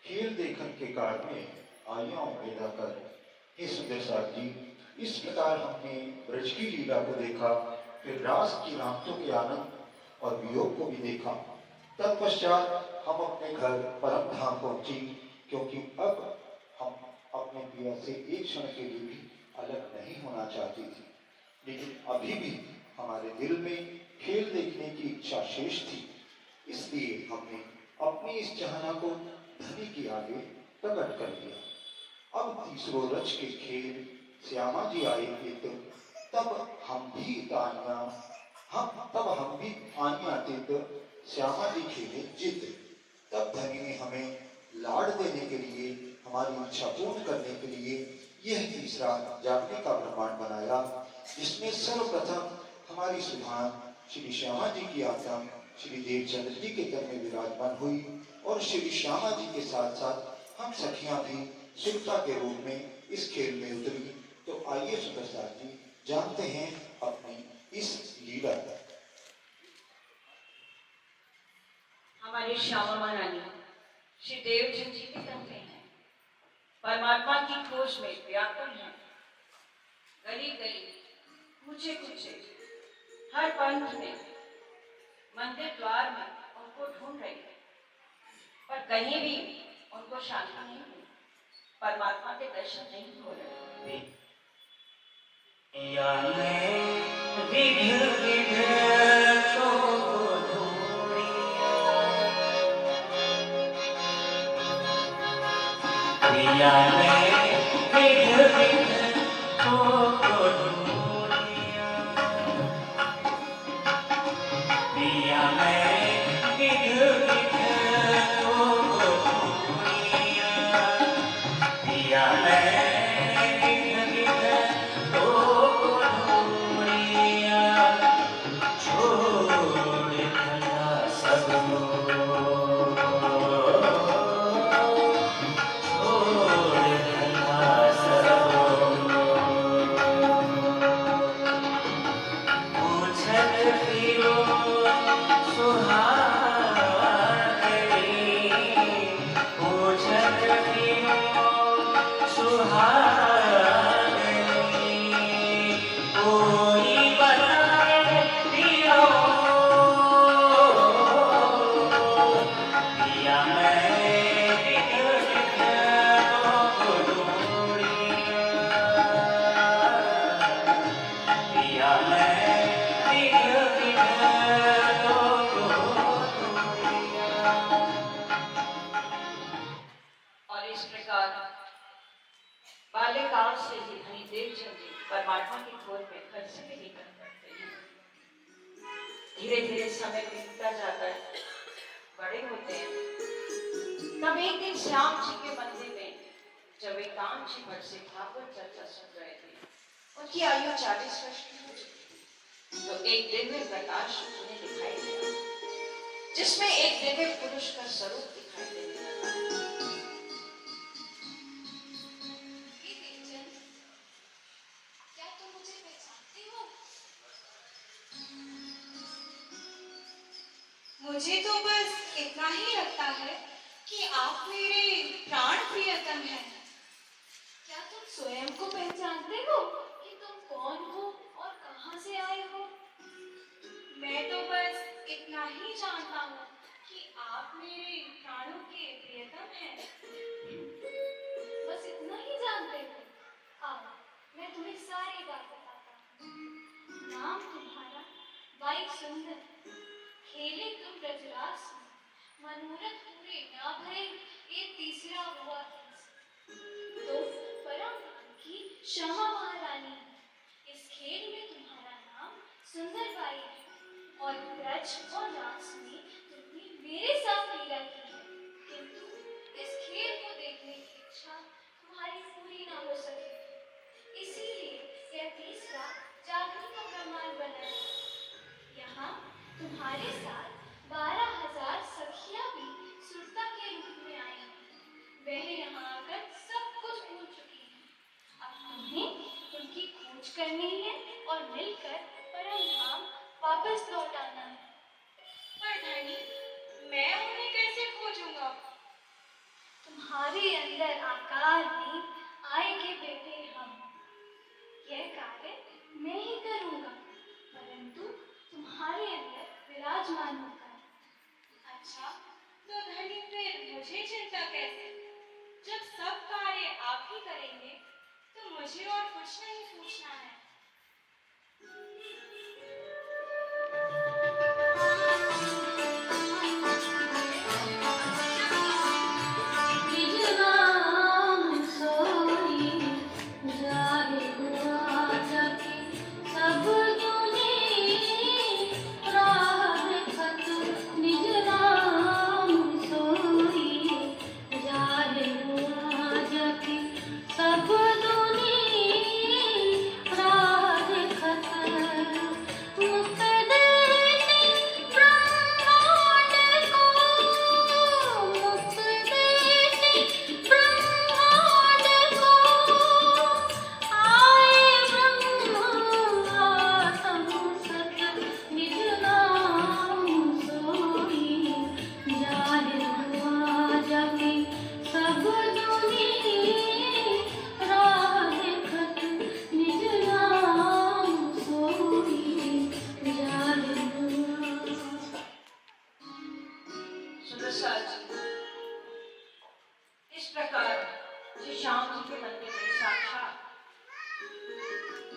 खेल देखन के कार में आया पैदा कर। हे सुंदर साथ जी, इस प्रकार हमने ब्रज की लीला को देखा, फिर रास की रामतों के आनंद और वियोग को भी देखा। तत्पश्चात हम अपने घर परम धाम पहुंची, क्योंकि अब हम अपने प्रिया से एक क्षण के लिए भी अलग नहीं होना चाहती थी। लेकिन अभी भी हमारे दिल में खेल देखने की इच्छा शेष थी। इसलिए हमने अपनी इस चाहना को धनी के आगे प्रकट कर दिया। अब तीसरो रच के खेल श्यामा जी आए थे, तो तब हम भी आनिया थे, तो श्यामा जी खेले जिद। तब धनी ने हमें लाड़ देने के लिए, हमारी इच्छा पूर्ण करने के लिए यह तीसरा जागने का ब्रह्मांड बनाया, जिसमें सर्वप्रथम हमारी सुधान श्री श्यामा जी की आत्मा श्री देवचंद्र जी के तन में विराजमान हुई, और श्री श्यामा जी के साथ साथ हम सखियां भी सुरता के रूप में इस खेल में उतरी। तो आइए सुप्रसाद जी, जानते हैं अपनी इस लीला का। हमारी श्यामा महारानी श्री देवचंद जी के तन में है, परमात्मा की खोज में व्याकुल है। गली गली, कूचे कूचे, हर पंथ में, मंदिर द्वार में उनको ढूंढ रही है, पर कहीं भी उनको शांति नहीं मिली, परमात्मा के दर्शन नहीं हो रहे। बाल्यकाल से ही धनी देवचंद जी परमात्मा की खोज में घर से भी निकल पड़ते हैं। धीरे धीरे समय बीतता जाता है, बड़े होते हैं। तब एक दिन श्याम जी के मंदिर में जब एकांत जी भट्ट से भागवत चर्चा सुन रहे थे, उनकी आयु 40 वर्ष की हो चुकी, तो एक दिव्य प्रकाश उन्हें दिखाई दिया, जिसमें एक दिव्य पुरुष का स्वरूप दिखाई देने लगा। मुझे तो बस इतना ही लगता है कि आप मेरे प्राण प्रियतम हैं। क्या तुम स्वयं को पहचानते हो कि तुम कौन हो और कहां से आए हो? मैं तो बस इतना ही जानता हूँ कि आप मेरे प्राणों के प्रियतम हैं। बस इतना ही जानते हो। आओ मैं तुम्हें सारी बात बताता हूँ। नाम तुम्हारा बाई सुंदर, खेले तुम ब्रजरास, मनोरथ पूरे ना भरे ये तीसरा हुआ तो परम की श्यामा महारानी। इस खेल में तुम्हारा नाम सुंदर बाई है और ब्रज और रास में तुमने मेरे साथ लीला की है, किंतु इस खेल को देखने की इच्छा तुम्हारी पूरी ना हो सके, इसीलिए यह तीसरा जागरण का ब्रह्मांड बना है। यहाँ तुम्हारे साथ 12,000 सखियां भी सुरता के रूप में आई हैं। वह यहाँ आकर सब कुछ भूल चुकी हैं। अब तुम्हें उनकी खोज करनी है और मिलकर परम धाम वापस लौट आना है। पर धनी, मैं उन्हें कैसे खोजूंगा? सुंदर आकार में आएंगे बेटे हम। यह कार्य मैं ही करूँगा, परंतु तुम्हारे अंदर विराजमान होकर। अच्छा, तो धनी फिर मुझे चिंता कैसे? जब सब कार्य आप ही करेंगे तो मुझे और कुछ नहीं पूछना है। सुदर्शन जी, इस प्रकार श्री श्याम जी के मंदिर में साक्षात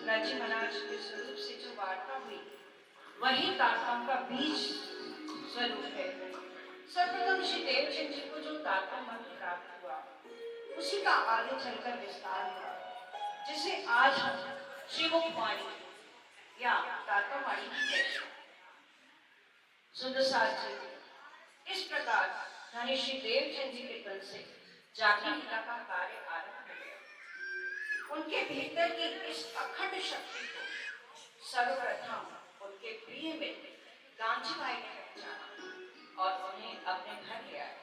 राज्य महाराज के स्वरूप से जो वार्ता हुई वही तारतम का बीज स्वरूप है। सर्वप्रथम श्री देवचंद जी को जो तारतम मंत्र प्राप्त हुआ उसी का आगे चलकर विस्तार हुआ, जिसे आज हम श्रीमुखवाणी या तारतमवाणी कहते हैं। सुदर्शन जी, इस प्रकार धनी श्री देवचंद जी के तन से जागरण लीला का कार्य आरंभ हो गया। उनके भीतर की इस अखंड शक्ति को सर्वप्रथम उनके प्रिय मित्र कांची बाई ने पहचाना और उन्हें अपने घर ले आया।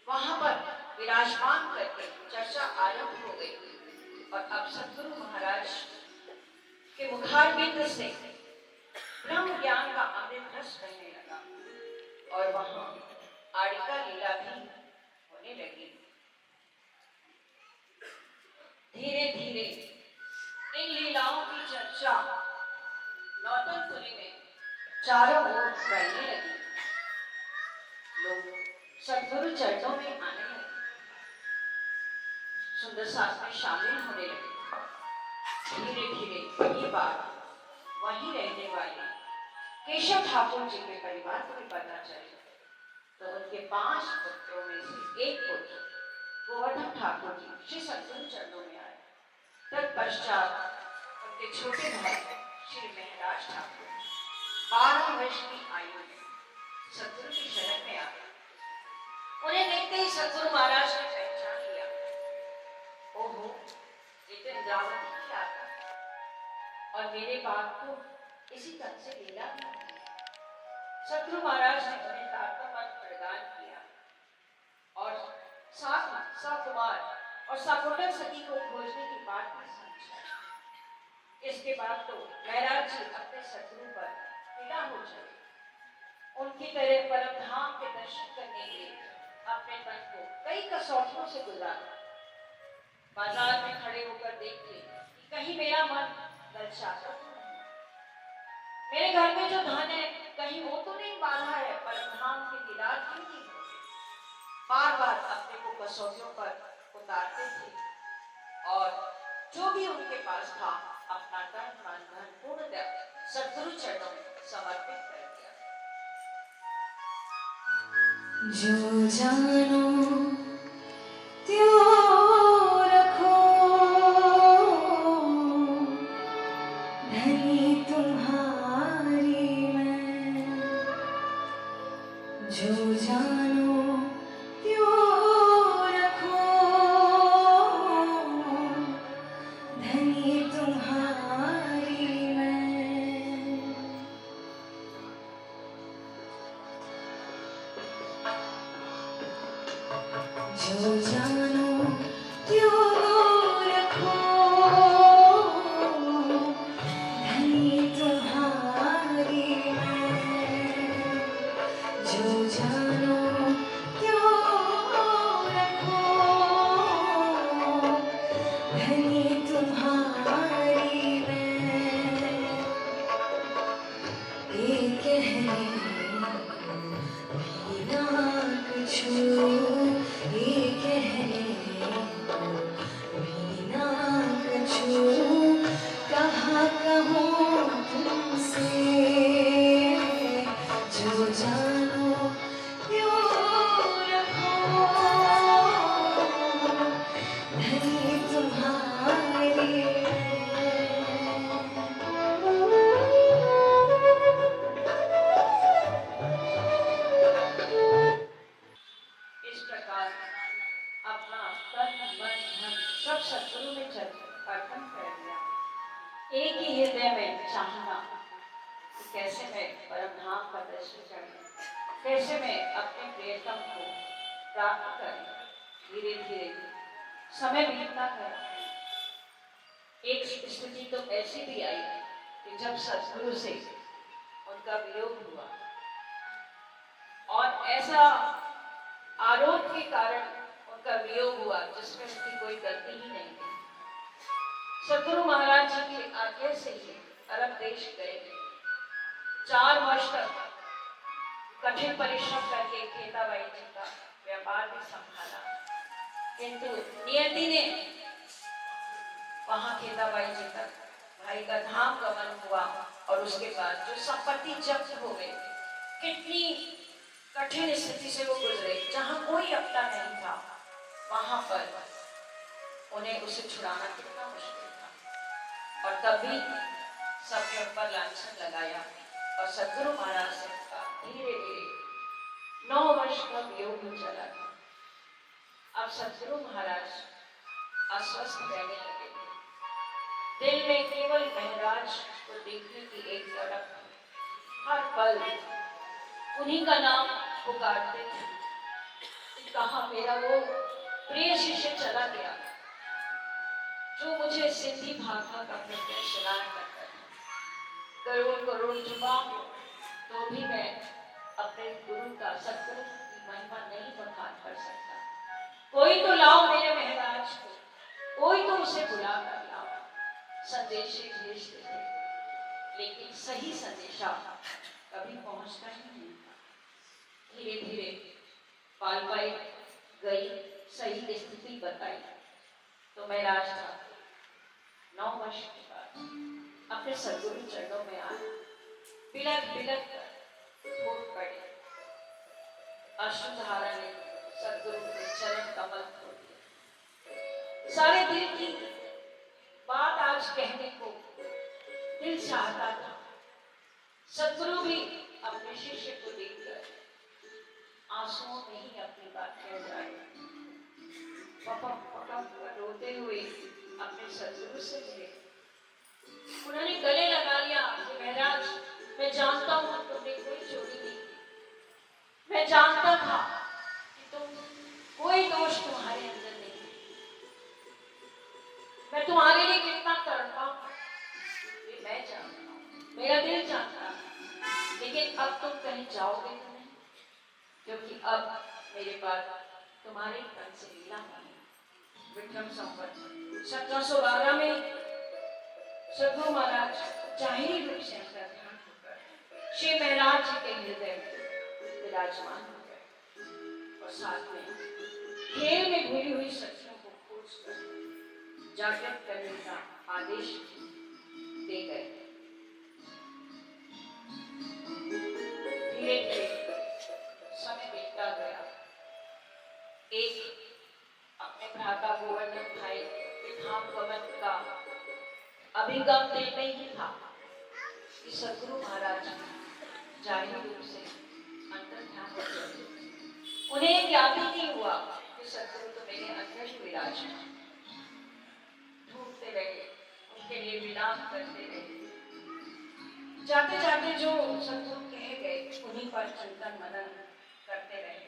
वहां पर विराजमान करके चर्चा आरंभ हो गई और अब सद्गुरु महाराज के मुखारबिंद से ब्रह्म ज्ञान का अमृत रस बहने लगा और वहां आड़िका लीला भी होने लगी। धीरे धीरे इन लीलाओं की चर्चा नौतनपुरी में चारों ओर फैलने लगी। लोग सद्गुरु चरणों में आने लगे, सुंदर साथ में शामिल होने लगे। धीरे धीरे ये बात वहीं रहने वाले केशव ठाकुर जी के परिवार को भी पता चली, तो उनके 5 पुत्रों में से एक पुत्र गोवर्धन ठाकुर जी श्री सद्गुरु चरणों में आए। तत्पश्चात उनके छोटे भाई श्री महराज ठाकुर 12 वर्ष की आयु में सद्गुरु की शरण में आ गए। उन्हें देखते ही सद्गुरु महाराज ने पहचान लिया, ओहो ये तो इंद्रावती की आता और मेरे बाप को इसी तन से लीला। सद्गुरु महाराज ने उन्हें तारतम मंत्र प्रदान किया और साथ ही सकुमार और सकुंडल सती को खोजने की बात भी समझाई। इसके बाद तो महराज जी अपने सद्गुरु पर फिदा हो चले। उनकी तरह परम धाम के दर्शन करने के लिए अपने तन को कई कसौटियों से गुजारा। बाजार में खड़े होकर देखते कि कहीं मेरा मन ललचाता तो नहीं, मेरे घर में जो धन है कहीं वो तो नहीं बाधा है, परम धाम के दीदार क्यों नहीं होते। बार बार अपने को कसौटियों पर उतारते थे और जो भी उनके पास था अपना तन मन धन पूर्णतः सद्गुरु चरणों में समर्पित कर दिया। जो जानो त्यों रखो, धनी तुम्हारी मैं। जो जानो त्यों रखो, धनी तुम्हारी मैं। जो जानो त्यों रखो, धनी तुम्हारी मैं। जो जानो त्यों रखो, सब सत्संग में चल अर्पण कर दिया। एक ही हृदय में चाहना कि कैसे मैं परम धाम का दर्शन करूं, कैसे मैं अपने प्रियतम को प्राप्त करूं। धीरे धीरे समय बीतता गया। एक स्थिति तो ऐसी भी आई कि जब सतगुरु से उनका वियोग हुआ और ऐसा आरोप के कारण उनका वियोग हुआ जिसमें उनकी कोई गलती ही नहीं थी। सतगुरु महाराज जी की आज्ञा से ही अरब देश गए। 4 वर्ष तक कठिन परिश्रम करके खेताबाई जी का व्यापार भी संभाला, किंतु नियति ने वहां खेताबाई जी तक भाई का धाम गमन हुआ और उसके बाद जो संपत्ति जब्त हो गई, कितनी कठिन स्थिति से वो गुजरे, जहां कोई अपना नहीं था, वहां पर उन्हें उसे छुड़ाना कितना मुश्किल था। और तब भी सबके ऊपर लांछन लगाया और सतगुरु महाराज से धीरे धीरे 9 वर्ष का वियोग में चला गया। अब सतगुरु महाराज अस्वस्थ रहने लगे थे। दिल में केवल महराज को देखने की एक तड़प, हर पल उन्हीं का नाम पुकारते थे। कहाँ मेरा वो प्रिय शिष्य चला गया जो मुझे सिद्धि भागवत का प्रत्यय सुनाया करता था। करोड़ करोड़ जुबान तो भी मैं अपने गुरु का सतगुरु की महिमा नहीं बखान कर सकता। कोई तो लाओ मेरे महराज को, कोई तो उसे बुला कर लाओ। संदेश भेजते थे, लेकिन सही संदेशा कभी पहुंचता ही नहीं था। धीरे धीरे पालबाई गई, सही स्थिति बताई तो महराज था 9 वर्ष के बाद अपने सतगुरु चरणों में आया, बिलक बिलक कर फूट पड़े। अश्रुधारा ने सतगुरु के चरण कमल खोल दिए। सारे दिल की बात आज कहने को दिल चाहता था। सतगुरु भी अपने शिष्य को देखकर आंसुओं में ही अपनी बात कह जाए। रोते हुए अपने सतगुरु से मिले। उन्होंने गले लगा लिया कि महराज, मैं जानता हूं तुमने कोई चोरी नहीं की। मैं जानता था कि तुम कोई दोष तुम्हारे अंदर नहीं। मैं तुम्हारे लिए कितना तड़पा ये मैं जानता हूं, मेरा दिल जानता है। लेकिन अब तुम कहीं जाओगे तो नहीं, क्योंकि अब मेरे पास तुम्हारे तन से लीला हुई। विक्रम संवत 1712 में सतगुरु महाराज जाहिरी रूप से अंतर्ध्यान होकर श्री महराज जी के हृदय में विराजमान हो गए और साथ में खेल में भूली हुई शक्तियों को खोजकर जागृत करने का आदेश दे गए। धीरे धीरे समय बीतता गया। एक अपने भ्राता गोवर्धन भाई के धाम गमन का अभिगम दिल में ही था कि सतगुरु महाराज जाहिर रूप से अंतर्ध्यान हो गए। उन्हें ज्ञात ही नहीं हुआ कि सतगुरु तो मेरे अंदर ही विराजमान। ढूंढते रहे, उनके लिए विलाप करते रहे। जाते जाते जो सतगुरु कह गए उन्हीं पर चिंतन मनन करते रहे।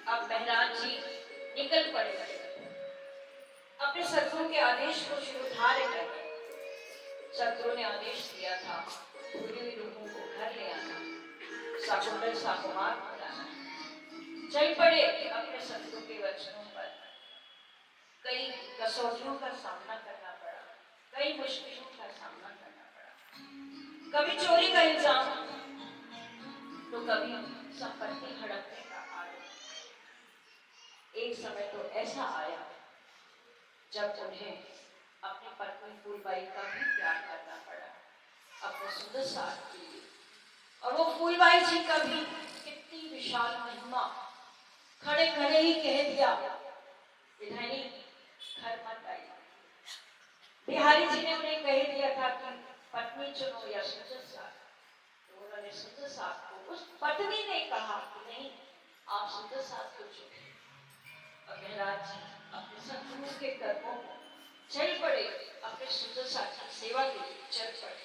अब महराज जी निकल पड़े। अपने सतगुरु के आदेश को शिरोधार्य करके सतगुरु ने आदेश दिया था भूली हुई रूहों को घर ले आना, शाकुंतल शाकुमार को लाना। चल पड़े अपने सतगुरु के वचनों पर। कई कसौटियों का सामना करना पड़ा, कई मुश्किलों का सामना करना पड़ा। कभी चोरी का इल्जाम तो कभी संपत्ति हड़पने का आरोप। एक समय तो ऐसा आया जब उन्हें अपनी पत्नी फूलबाई का भी त्याग करना पड़ा अपने सुंदर साथ के लिए। और वो फूलबाई जी का भी कितनी विशाल महिमा, खड़े खड़े ही कह दिया विधानी घर मत आई। बिहारी जी ने उन्हें कह दिया था कि पत्नी चुनो या सुंदर साथ, तो उन्होंने सुंदर साथ को, उस पत्नी ने कहा कि नहीं आप सुंदर साथ को चुनो। और महराज जी अपने सतगुरु उसके कर्मों को चल पड़े, अपने सुंदर साथ की सेवा के लिए चल पड़े।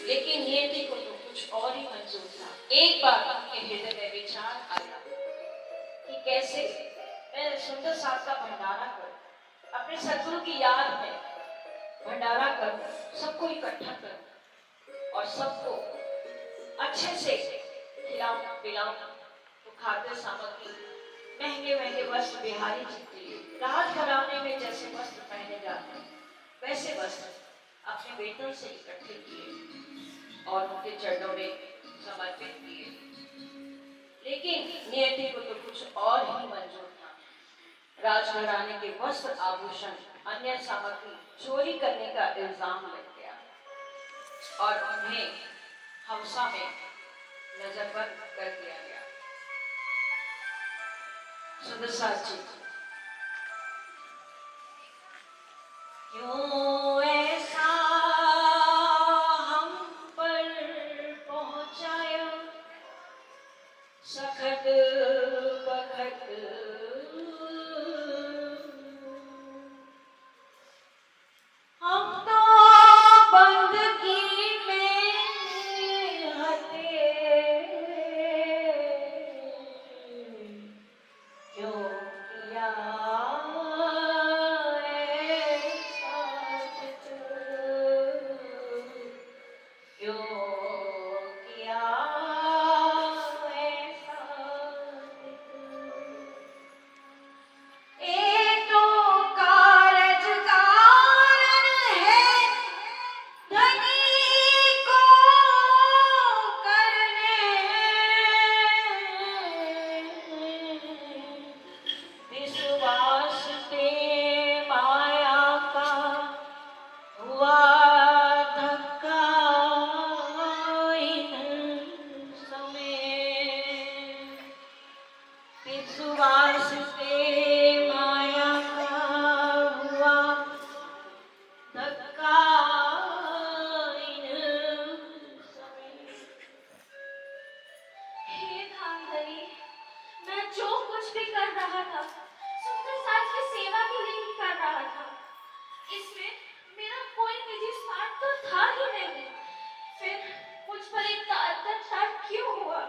लेकिन नियति को तो कुछ और ही मंजूर था। एक बार उनके हृदय में विचार आया कि कैसे मैं सुंदर साथ का भंडारा करूं, अपने सदगुरु की याद में भंडारा करूं, सबको इकट्ठा करूं और सबको अच्छे से खिलाऊं पिलाऊं। तो खाद्य सामग्री, महंगे महंगे वस्त्र, बिहारी जी के लिए राजघराने में जैसे वस्त्र पहने जाते हैं वैसे वस्त्र अपने बेटों से इकट्ठे किए और उनके चरणों में समर्पित किए। लेकिन नियति को तो कुछ और ही मंजूर था। राजघराने के वस्त्र, आभूषण, अन्य सामग्री चोरी करने का इल्जाम लग गया और उन्हें हौसा में नजरबंद कर दिया गया। सुंदर साथ जी, क्यों ऐसा हम पर पहुंचाया सखत बखत, हम तो बंदगी में हते, क्यों किया ऐसा चित, क्यों किया ऐसा चित। एक तो कारज कारण है धनी को करने, विश्वास ते माया का हुआ धक्का इन समय, विश्वास से माया का हुआ धक्का इन समय। हे धामधनी, मैं जो कुछ भी कर रहा था सुंदर साथ की सेवा के लिए ही कर रहा था। इसमें मेरा कोई निजी स्वार्थ तो था ही नहीं। फिर मुझ पर इतना अत्याचार क्यों हुआ?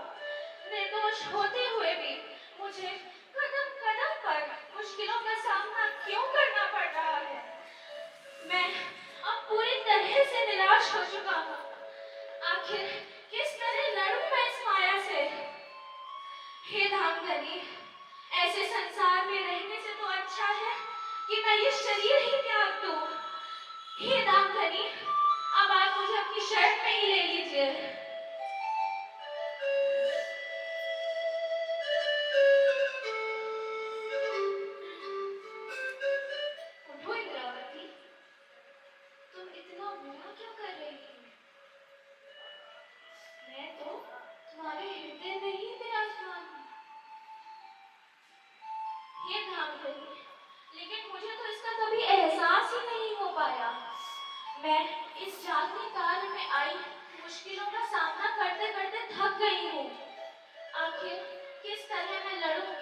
निर्दोष होते हुए भी मुझे कदम कदम पर मुश्किलों का सामना क्यों करना पड़ रहा है? मैं अब पूरी तरह से निराश हो चुका हूँ। आखिर किस तरह लड़ूं मैं इस माया से? हे धामधनी, ऐसे संसार में रहने से तो अच्छा है कि मैं ये शरीर ही त्याग दूं। हे धामधनी, अब आप मुझे अपनी शर्त में ही ले लीजिए। उठो इंद्रावती, तुम इतना बुरा क्यों कर रही हो? मैं तो तुम्हारे हृदय में ही विराजमान हूँ। ये धामधनी, लेकिन मुझे तो इसका कभी एहसास ही नहीं हो पाया। मैं इस जागने काल में आई मुश्किलों का सामना करते करते थक गई हूँ। आखिर किस तरह मैं लड़ूं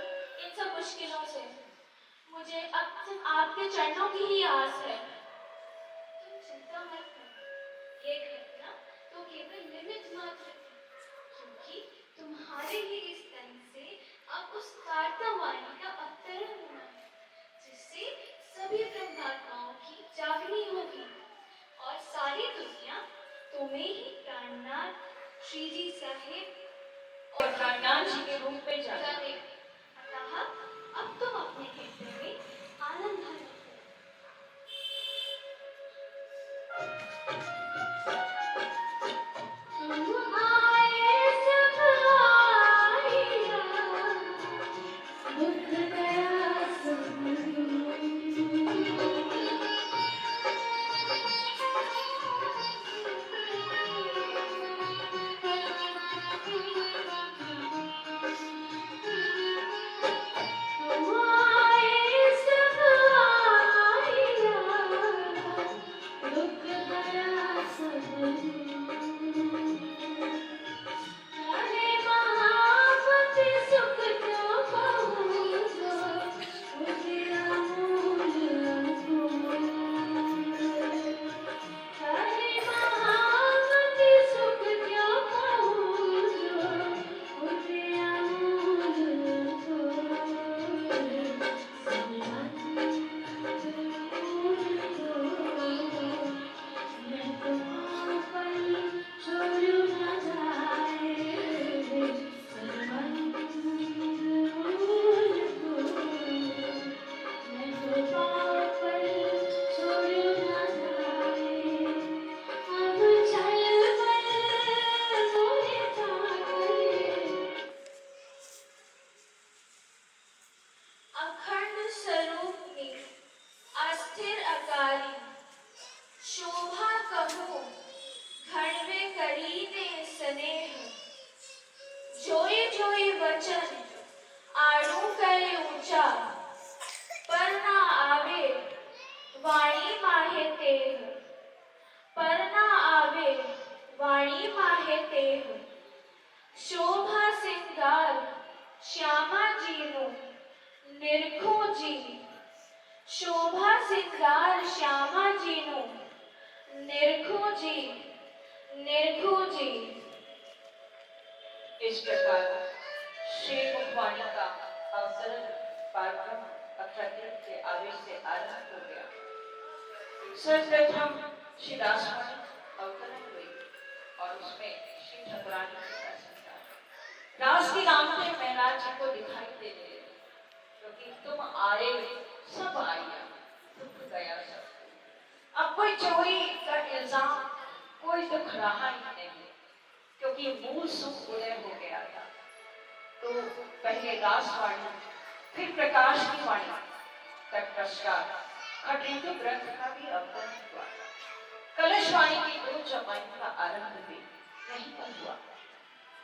इन सब मुश्किलों से? मुझे अब सिर्फ आपके चरणों की ही आस है। तुम चिंता मत करो, ये घटना तो केवल निमित्त मात्र थी, क्योंकि तुम्हारे ही इस तन से अब उस वार्तावाणी का अवतरण हुआ है, जिससे सभी ब्रह्मात्माओं की जागनी होगी और सारी दुनिया तुम्हें ही प्राणनाथ श्री जी साहेब और प्राणनाथ जी के रूप में जाने। जाने। अतः अब तुम अपने हृदय में आनंद भर रखो। तुम आए सब आइया, दुख दया सब अखंड स्वरूपनी अस्थिर अकारी शोभा कहूँ घड़वे करी दे स्नेह जोई जोई वचन आड़ू करे ऊंचा पर ना आवे वाणी माहे तेह पर ना आवे वाणी माहे तेह शोभा सिंगार श्यामा जीनु निरखो जी शोभा सिंगार श्यामा जीनु निरखो जी इस प्रकार श्री मुखवाणी का अवतरण पाठ्यक्रम अक्षर के आदेश से आरंभ हो गया। सर्वप्रथम श्री दासवाणी अवतरण हुई और उसमें श्री ठाकुरानी का संस्कार रास की नाम से महराज जी को दिखाई दे रहे क्योंकि तुम आए सब आया दुख गया सब। अब कोई चोरी का इल्जाम कोई दुख रहा ही नहीं क्योंकि मूल सुख उदय हो गया था। तो पहले दासवाणी फिर प्रकाश की वाणी तत्पश्चात खटरिंदु ग्रंथ का भी अवतरण हुआ। कलशवाणी की दो चौपाइयों का आरंभ भी यहीं पर हुआ।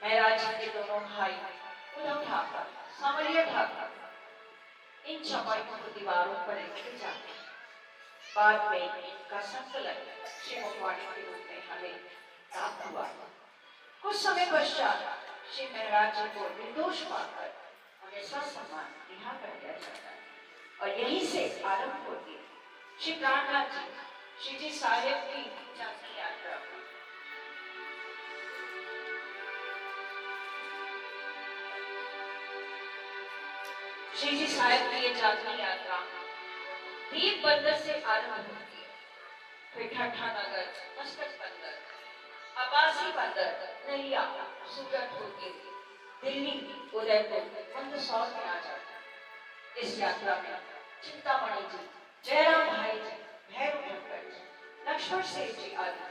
महराज जी के दोनों भाई उद्धव ठाकर सांवरिया ठाकर इन चौपाइयों को दीवारों पर लिखे जाते हैं। बाद में इनका संकलन श्री मुखवाणी के रूप में हमें प्राप्त हुआ। कुछ समय पश्चात श्री महराज जी को निर्दोष पाकर उन्हें ससम्मान रिहा कर दिया जाता है और यहीं से आरंभ होती है श्री प्राणनाथ जी श्री जी साहेब की जाति यात्रा। श्री जी साहेब की ये जाति यात्रा दीप बंदर से आरंभ होती है, फिर ठट्ठा नगर, मस्तक बंदर, अब्बासी बंदर, नलिया, सूरत होके दिल्ली, उदयपुर, मंदसौर में आ जाता है। इस यात्रा में चिंतामणि जी, जयराम भाई जी, भैरव ठक्कर जी, लक्ष्मण सेठ जी आदि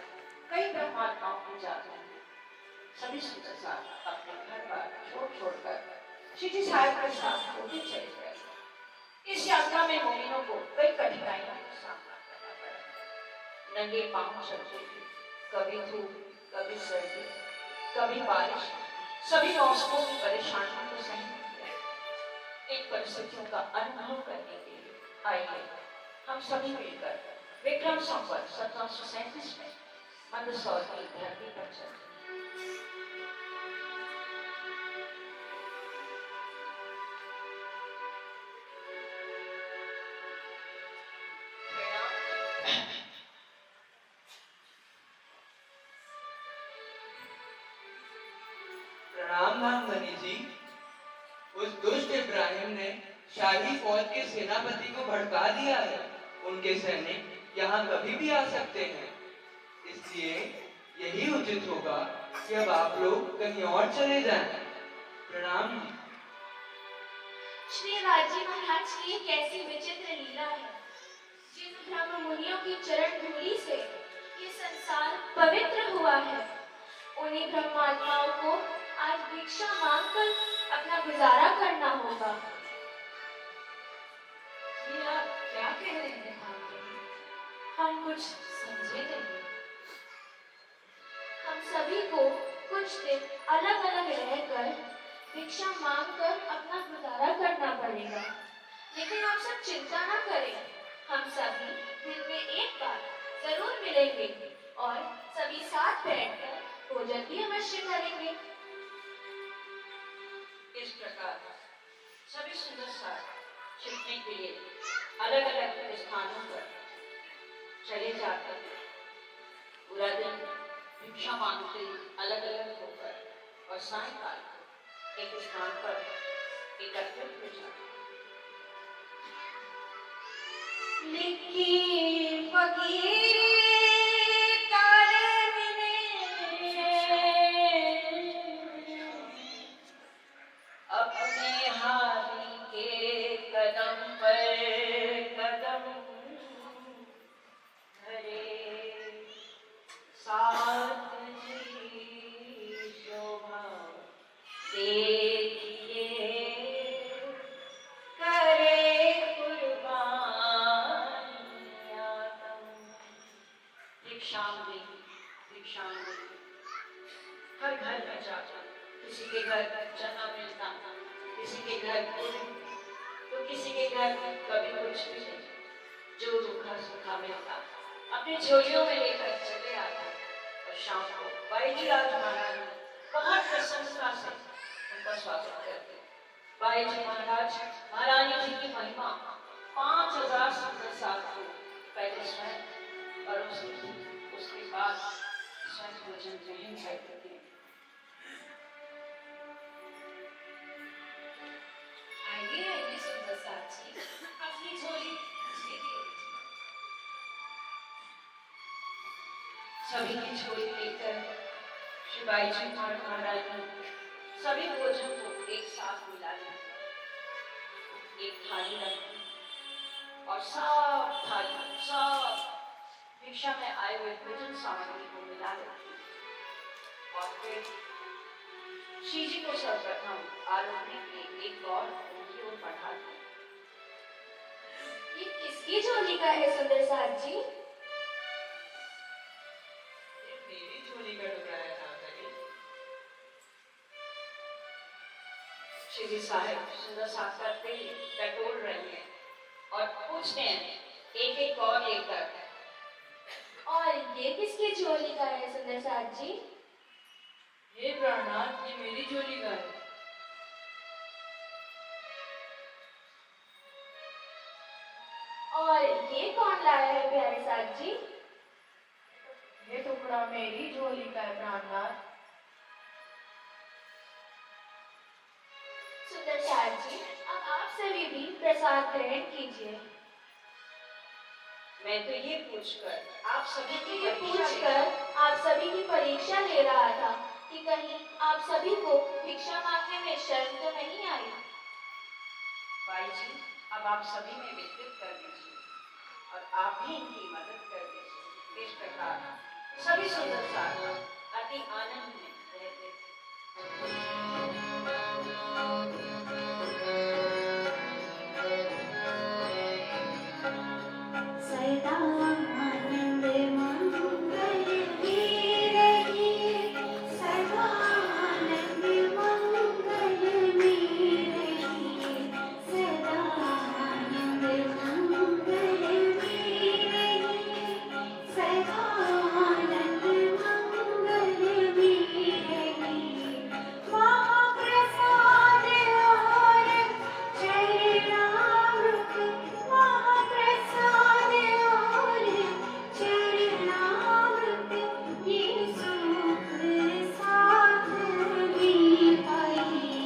कई ब्रह्मात्माओं की जाते हैं। सभी सुंदर साथ अपने घर बार छोड़कर श्री जी साहब के साथ होते चले गए। इस यात्रा में मोमिनों को कई कठिनाइयों का सामना करना पड़ा। नंगे पांव चलते थे, कभी धूप, कभी सर्दी, कभी बारिश, सभी मौसमों की परेशानियों को सहन किया। इन परिस्थितियों का अनुभव करने के लिए आइए हम सभी मिलकर विक्रम संवत 1737 में मंदसौर की धरती पर चलते। प्रणाम नागमणि जी। उस दुष्ट इब्राहिम ने शाही फौज के सेनापति को भड़का दिया है। उनके सैनिक यहाँ कभी भी आ सकते हैं, इसलिए यही उचित होगा कि अब आप लोग कहीं और चले जाएं। प्रणाम जी। श्री राजी महाराज की ये कैसी विचित्र लीला है। जिन ब्रह्म मुनियों की चरण धूलि से ये संसार पवित्र हुआ है, उन्हीं ब्रह्मात्माओं को आज भिक्षा मांगकर अपना गुजारा करना होगा। ये आप क्या कह रहे हैं हम कुछ समझे नहीं। हम सभी को कुछ दिन अलग अलग रहकर भिक्षा मांगकर अपना गुजारा करना पड़ेगा, लेकिन आप सब चिंता न करें। हम सभी दिन में एक बार जरूर मिलेंगे और सभी साथ बैठकर भोजन भी अवश्य करेंगे। इस प्रकार सभी सुंदर साथ छिपने के लिए अलग अलग स्थानों पर चले जाते हैं। पूरा दिन भिक्षा मांगते अलग अलग होकर और सायंकाल एक स्थान पर एकत्रित हो जाते। लिखी फकीरी काले मिने अपने हाथी के कदम पर कदम धरे साथ जी शोभा देखिए करे भिक्षान होती। हर घर में जाता, किसी के घर चना मिलता, किसी के घर गुड़, तो किसी के घर कभी कुछ भी नहीं। जो रूखा सूखा मिलता अपनी झोलियों में लेकर चले आता। और शाम को बाईजी राज महाराज बहुत प्रसन्नता से उनका स्वागत करते। बाईजी महाराज महारानी जी की महिमा 5000 सुंदर साल को पहले स्वयं और उसके बाद स्वयं भोजन ग्रहण करते थे। आइए आइए सुंदर साथी, अपनी झोली मुझे दे दीजिए। सभी की झोली लेकर श्री बाईजी महाराज ने सभी भोजन को एक साथ मिला लिया। एक थाली रखी और सब भिक्षा में आए हुए भोजन सामग्री को मिला रखी। और फिर श्री जी को सर्वप्रथम आरोपी के एक और उनकी ओर बढ़ा दिया। ये किसकी झोली का है सुंदर साथ जी? ये मेरी झोली का टुकड़ा है चांदनी। श्री जी साहब सुंदर साथ करते ही टटोल रही है और पूछते हैं एक एक और लेकर। और ये किसकी झोली का है सुंदर साथ जी? हे प्राणनाथ, ये मेरी झोली का है। और ये कौन लाया है प्यारे साथ जी? ये टुकड़ा मेरी झोली का है प्राणनाथ। सुंदर साथ जी, अब आप सभी भी प्रसाद ग्रहण कीजिए। मैं तो ये पूछकर आप सभी की ये परीक्षा पूछकर आप सभी की परीक्षा ले रहा था कि कहीं आप सभी को भिक्षा मांगने में शर्म तो नहीं आई। बाईजी अब आप सभी में वितरित कर दीजिए और आप भी इनकी मदद कर दीजिए। इस प्रकार सभी सुंदर साथ अति आनंद में रहते सदा आनंद मंगल में रहिए, सदा आनंद मंगल में रहिए, सदा आनंद मंगल में रहिए, सदा आनंद मंगल में रहिए। महाप्रसाद और चरणामृत, महाप्रसाद और चरणामृत, ये सुख साथ में पाइए।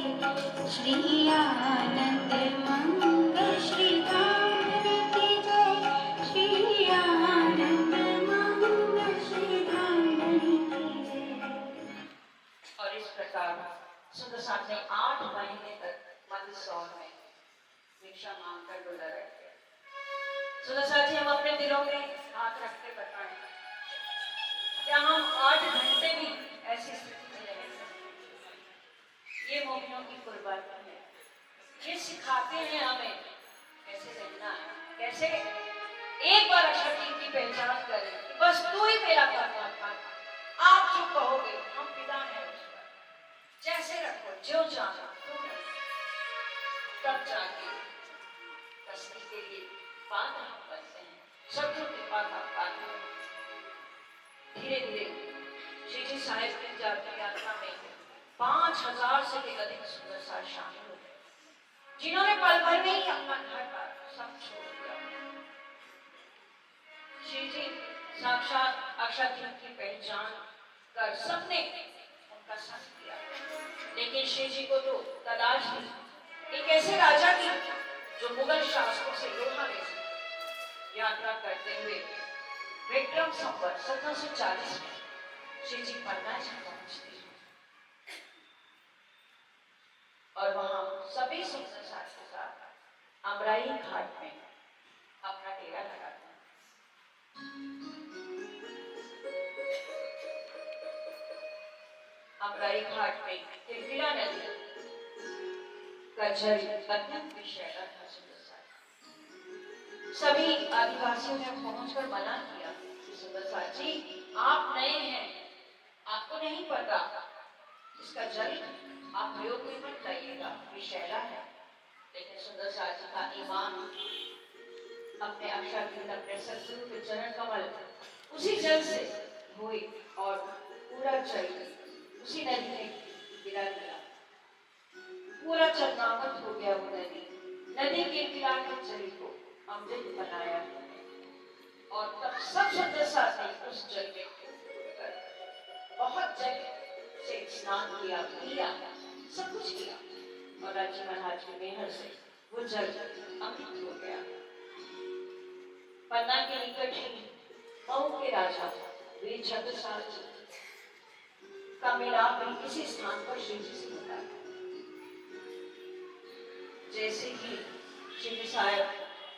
श्री आनंद मंगल श्री धाम की जय, श्री आनंद मंगल श्री धाम की जय। और इस प्रकार सुंदर साथ ने 8 महीने तक मंदसौर में भिक्षा मांगकर गुजर रखे। सुंदर साथी हम अपने दिलों में हाथ रखते बताएं, क्या हम 8 घंटे भी ऐसी स्थिति में रह सकते? ये मोमियों की कुर्बानी है। ये सिखाते हैं हमें कैसे रहना है, कैसे एक बार अक्षर की पहचान करें कि बस तू ही मेरा परमात्मा है। आप जो कहोगे हम पिता हैं उस पर, जैसे रखो जो चाहो तो रखो। तब जाके कश्ती के लिए बाधा बनते हैं, शत्रु के बाधा बाधा। धीरे धीरे श्री जी साहिब की यात्रा में 5000 से भी अधिक सुंदर साथ शामिल हुए, जिन्होंने पल भर में ही अपना घर पर सब छोड़ दिया। श्री जी साक्षात अक्षर की पहचान कर सबने उनका साथ किया, लेकिन श्री जी को तो तलाश थी एक ऐसे राजा की जो मुगल शासकों से लोहा ले सके। यात्रा करते हुए विक्रम संवत 1740 में श्री जी पटना जी पहुंचते हैं और वहां सभी सुंदर साथ के साथ अमराई घाट में अपना डेरा लगाते हैं। अमराई घाट में तिलकिला नदी का जल अत्यंत विषैला था। सुंदर साथ सभी आदिवासियों ने पहुंचकर मना किया कि सुंदर साथ जी आप नए हैं, आपको नहीं पता, इसका जल आप प्रयोग में मत लाइएगा, विषैला है। लेकिन सुंदर साज जी का ईमान अपने अक्षर अपने सदगुरु के चरण कमल उसी जल से धोए और पूरा जल उसी नदी में गिरा दिया। पूरा चरणामत हो गया वो नदी। नदी के किनारे जल को अमृत बनाया और तब सब सुंदर साज ने उस जल में बहुत जल से स्नान किया, पिया, सब कुछ किया और राजी महाराज की मेहर से वो जल अमृत हो गया। पन्ना के निकट ही मऊ के राजा वीर छत्रसाल का मिलाप भी इसी स्थान पर श्री जी से होता है। जैसे ही श्री साहब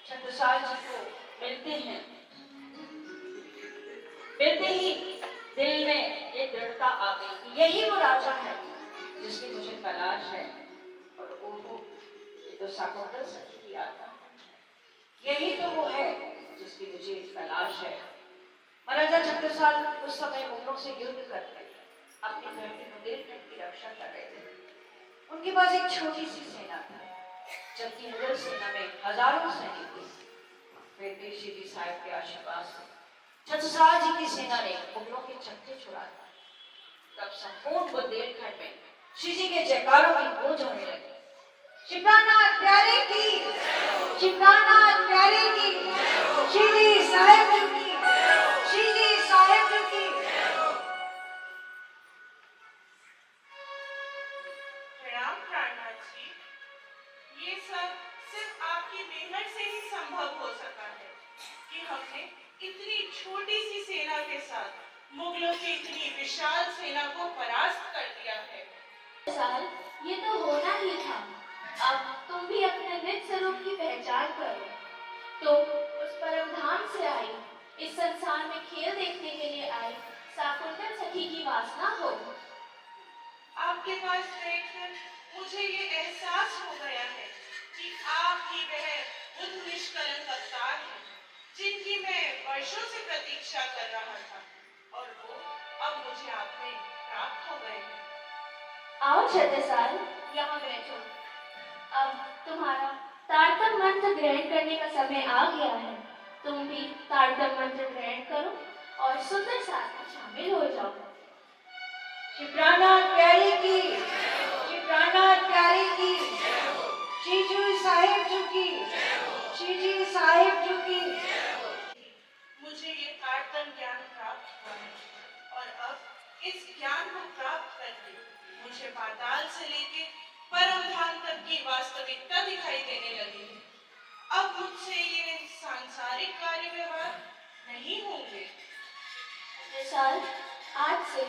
छत्रसाल जी को मिलते हैं, मिलते ही दिल में ये दृढ़ता आ गई कि यही वो राजा है जिसकी मुझे तलाश है। और ओहो, ये तो साकोंडल सखी की आत्मा है, यही तो वो है जिसकी मुझे तलाश है। महाराजा छत्रसाल उस समय मुगलों से युद्ध करके अपनी धरती बुंदेलखंड की रक्षा कर रहे थे। उनके पास एक छोटी सी सेना थी, जबकि मुगल सेना में हजारों सैनिक थे। फिर भी श्री जी साहब के आशीर्वाद से छत्रसाल जी की सेना ने मुगलों के चक्के छुड़ा दिए। तब संपूर्ण बुंदेलखंड में श्री जी के जयकारों की गूंज होने लगी। शिवनाथ प्यारे की, शिवनाथ प्यारे की, श्री जी साहब जी की, श्री जी साहब जी की। प्रणाम प्राणनाथ जी, ये सब सिर्फ आपकी मेहनत से ही संभव हो सका है कि हमने इतनी छोटी सी सेना के साथ मुगलों की इतनी विशाल सेना को परास्त कर दिया है। साल ये तो होना ही था। अब तुम भी अपने निज स्वरूप की पहचान करो। तो उस परम धाम से आई, इस संसार में खेल देखने के लिए आई साकुंडल सखी की वासना हो। आपके पास बैठकर मुझे ये एहसास हो गया है कि आप ही वह उन निष्कलंक अवतार हैं जिनकी मैं वर्षों से प्रतीक्षा कर रहा था, और वो अब मुझे आप में प्राप्त हो गए हैं। आओ छत्रसाल, यहाँ बैठो। अब तुम्हारा तारतम मंत्र ग्रहण करने का समय आ गया है। तुम भी तारतम मंत्र ग्रहण करो और सुंदर साथ में शामिल हो जाओ। शिवनाथ प्यारे की, शिवनाथ प्यारे की, श्री जी साहिब जी की, श्री जी साहिब जी की। मुझे ये तारतम ज्ञान प्राप्त हुआ है, और अब इस ज्ञान को प्राप्त करके मुझे पाताल से लेके परम धाम तक की वास्तविकता दिखाई देने लगी है। अब मुझसे ये सांसारिक कार्य व्यवहार नहीं होंगे। छत्रसाल, आज से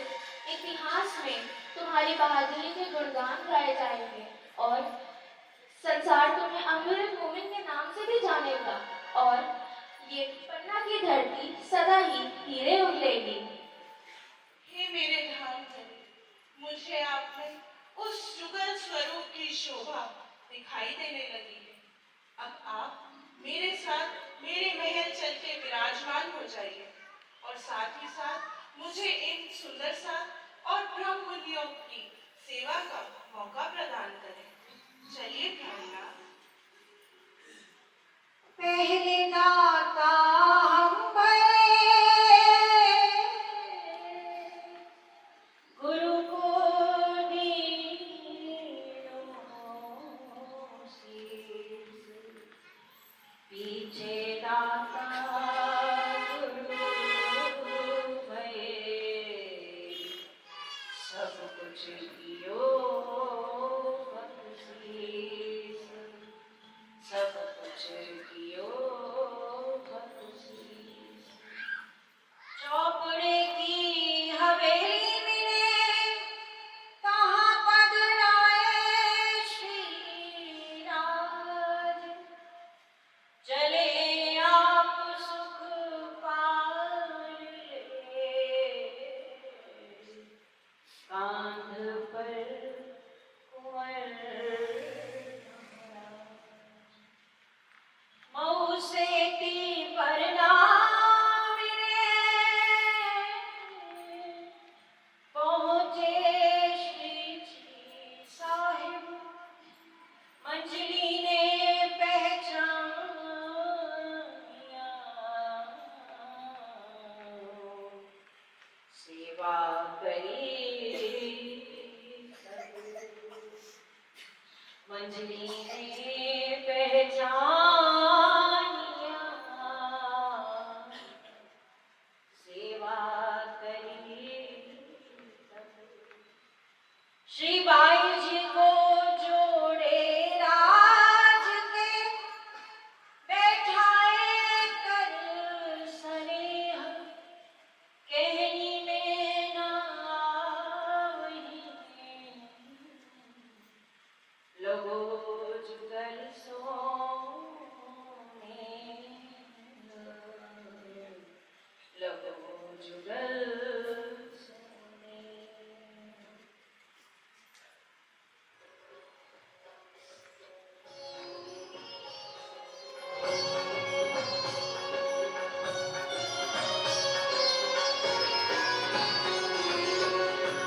इतिहास में तुम्हारी बहादुरी के गुणगान गाए जाएंगे और संसार तुम्हें अमृत मोमिन के नाम से भी जानेगा, और ये पन्ना की धरती सदा ही हीरे उगलेगी। हे मेरे धाम देवी, मुझे आप में उस जुगल स्वरूप की शोभा दिखाई देने लगी है। अब आप मेरे साथ मेरे महल चल के विराजमान हो जाइए, और साथ ही साथ मुझे इन सुंदर सा और ब्रह्मनियों की सेवा का मौका प्रदान करें। चलिए प्राणनाथ। पहले नाता हम भये, गुरु को दीनो शीस, पीछे दाता गुरु भये, सब कुछ कियो बख्शीस, सब कुछ कियो बख्शीस। चौपड़े की हवेली मिले, कहाँ पधराए श्री राज, चले आ अंजलि ने पहचानिया, सेवा करिए श्री बाई जी को जोड़े राज के, बैठाए कर स्नेह, कहनी में ना वही, लगो जुगल सोने, लगो जुगल सोने।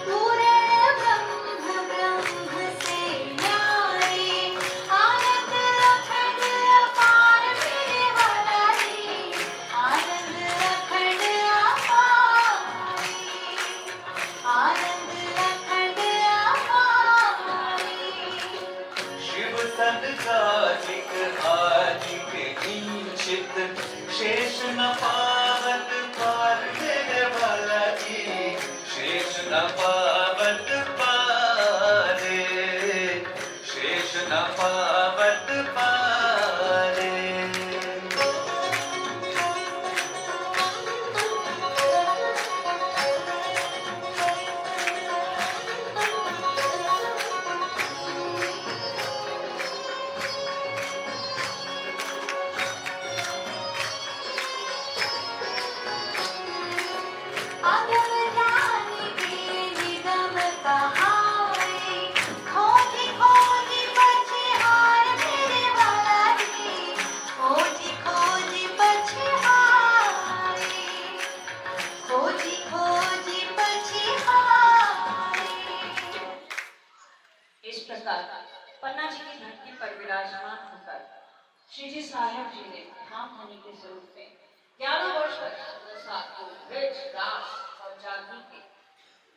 पूरे ब्रह्म से न्यारे, आनंद अखंड अपार मेरे वाला रे, आनंद अखंड अपार, आनंद अखंड अपार। शिव सदकालिक आजिक किंचित शेष न पावत पार मेरे वाला जी, शेष न पावत पारे, शेष न पावत पारे। अगम जाने के निगम कहावे, खोजी खोजी पछिहार मेरे वाला रे, खोजी खोजी पछिहारे, खोजी खोजी पछिहारे। इस प्रकार पन्ना जी की धरती पर विराजमान होकर श्री जी साहेब जी ने धाम धनी के स्वरूप में 11 वर्ष तक सुदशा को वृक्ष, रास और जागृति के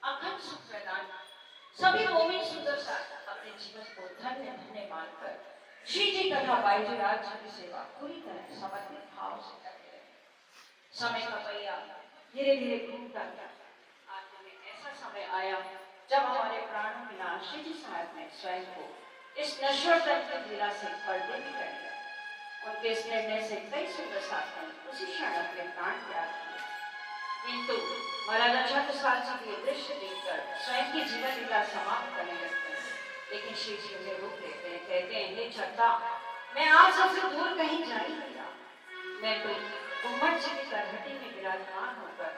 अखंड सुख प्रदान, सभी मोमिन सुदशा अपने जीवन को धन्य धन्य मानकर श्री जी तथा बाईजीराज जी की सेवा पूरी तरह समर्पित भाव से करते रहे। समय का पहिया धीरे धीरे घूमता गया। आज में ऐसा समय आया जब हमारे प्राणों के नाथ श्री जी साहब ने स्वयं को इस नश्वर तत्व लीला से पर्दे भी कर लिया। उनके इस निर्णय से कई सुंदर साधन उसी क्षण अपने प्राण त्याग किए, किंतु महाराजा छत्रसाल जी के दृश्य देखकर स्वयं की जीवन लीला समाप्त करने लगते हैं। लेकिन श्री जी उन्हें रोक लेते हैं, कहते हैं, हे छत्ता, मैं आप सबसे दूर कहीं जा नहीं रहा। मैं तो घुम्मट जी की करहटी में विराजमान होकर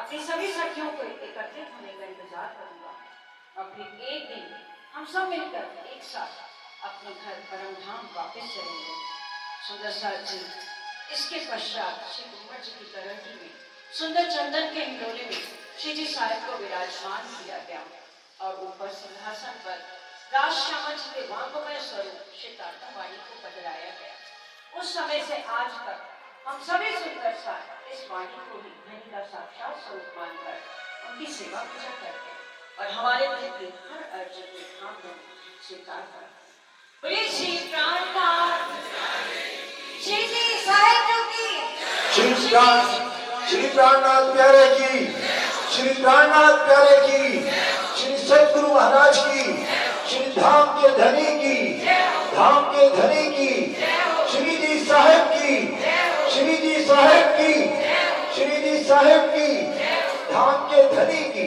अपनी सभी सखियों को एकत्रित होने का इंतजार करूंगा, और फिर एक दिन हम सब मिलकर एक साथ अपने घर परम धाम वापस चलेंगे। सुदशा जी इसके पश्चात श्री घुम्मट जी की करहटी में सुंदर चंदन के हिंडोले में श्री जी साहब को विराजमान किया गया, और ऊपर सिंहासन पर राजश्यामा जी के वांगमय स्वरूप श्री तांतावाणी को बदलाया गया। उस समय से आज तक हम सभी सुंदर साथ इस वाणी को ही धनी का साक्षात स्वरूप मानकर उनकी सेवा पूजा करते हैं, और हमारे दिल की हर अर्जी को ठाम स्वीकार करते हैं। बोलिए श्री प्राणनाथ श्री जी साहब की, श्री प्राणनाथ प्यारे की, श्री प्राणनाथ प्यारे की, श्री सदगुरु महाराज की, श्री धाम के धनी की, धाम के धनी की, श्री जी साहेब की, श्री जी साहेब की, श्री जी साहेब की, धाम के धनी की।